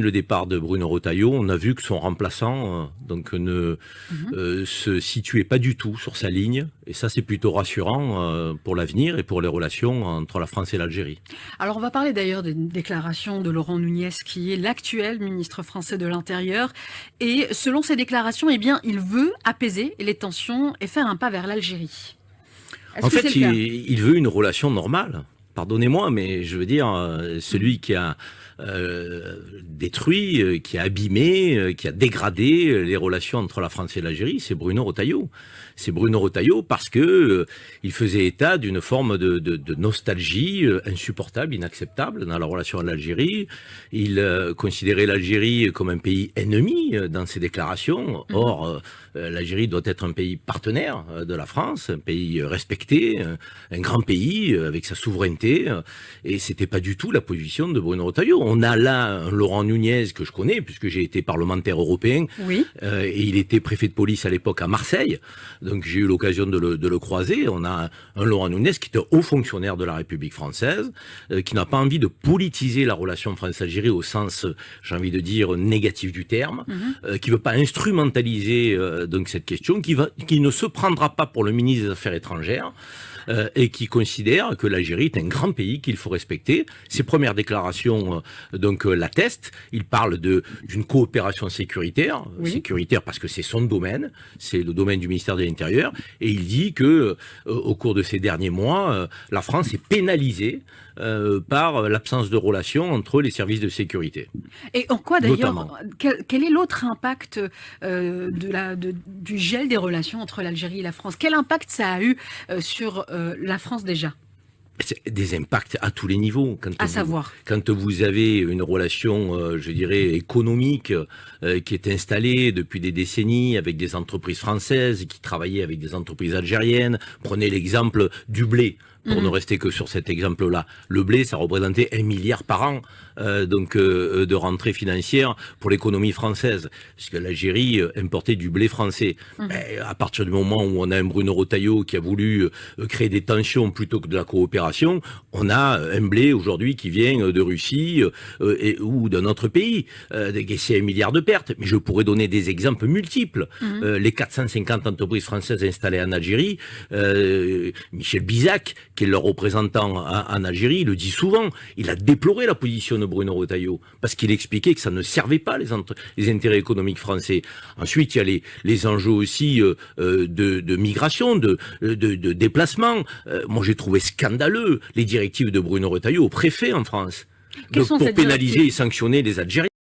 Le départ de Bruno Retailleau, on a vu que son remplaçant ne se situait pas du tout sur sa ligne. Et ça, c'est plutôt rassurant pour l'avenir et pour les relations entre la France et l'Algérie. Alors, on va parler d'ailleurs des déclarations de Laurent Nunez, qui est l'actuel ministre français de l'Intérieur. Et selon ses déclarations, eh bien, il veut apaiser les tensions et faire un pas vers l'Algérie. En fait, il veut une relation normale. Pardonnez-moi, mais je veux dire, celui qui a détruit, qui a abîmé, qui a dégradé les relations entre la France et l'Algérie, c'est Bruno Retailleau. C'est Bruno Retailleau parce que il faisait état d'une forme de nostalgie insupportable, inacceptable dans la relation à l'Algérie. Il considérait l'Algérie comme un pays ennemi dans ses déclarations. Or, l'Algérie doit être un pays partenaire de la France, un pays respecté, un grand pays avec sa souveraineté. Et c'était pas du tout la position de Bruno Retailleau. On a là un Laurent Nunez que je connais puisque j'ai été parlementaire européen. Oui. Et il était préfet de police à l'époque à Marseille. Donc j'ai eu l'occasion de le croiser. On a un Laurent Nunez qui est un haut fonctionnaire de la République française, qui n'a pas envie de politiser la relation France-Algérie au sens, j'ai envie de dire, négatif du terme, qui veut pas instrumentaliser donc cette question, qui ne se prendra pas pour le ministre des Affaires étrangères. Et qui considère que l'Algérie est un grand pays qu'il faut respecter. Ses premières déclarations l'attestent. Il parle d'une coopération sécuritaire, sécuritaire parce que c'est son domaine, c'est le domaine du ministère de l'Intérieur, et il dit que au cours de ces derniers mois, la France est pénalisée par l'absence de relations entre les services de sécurité. Et en quoi d'ailleurs, quel est l'autre impact du gel des relations entre l'Algérie et la France? Quel impact ça a eu sur la France déjà? Des impacts à tous les niveaux. Quand vous avez une relation, je dirais, économique qui est installée depuis des décennies avec des entreprises françaises qui travaillaient avec des entreprises algériennes. Prenez l'exemple du blé. Pour ne rester que sur cet exemple-là. Le blé, ça représentait 1 milliard par an de rentrée financière pour l'économie française, puisque l'Algérie importait du blé français. À partir du moment où on a un Bruno Retailleau qui a voulu créer des tensions plutôt que de la coopération, on a un blé aujourd'hui qui vient de Russie ou d'un autre pays. C'est 1 milliard de pertes. Mais je pourrais donner des exemples multiples. Les 450 entreprises françaises installées en Algérie, Michel Bizac, qui est leur représentant en Algérie, le dit souvent. Il a déploré la position de Bruno Retailleau parce qu'il expliquait que ça ne servait pas les intérêts économiques français. Ensuite, il y a les enjeux aussi de migration, de déplacement. Moi, j'ai trouvé scandaleux les directives de Bruno Retailleau au préfet en France pour pénaliser et sanctionner les Algériens.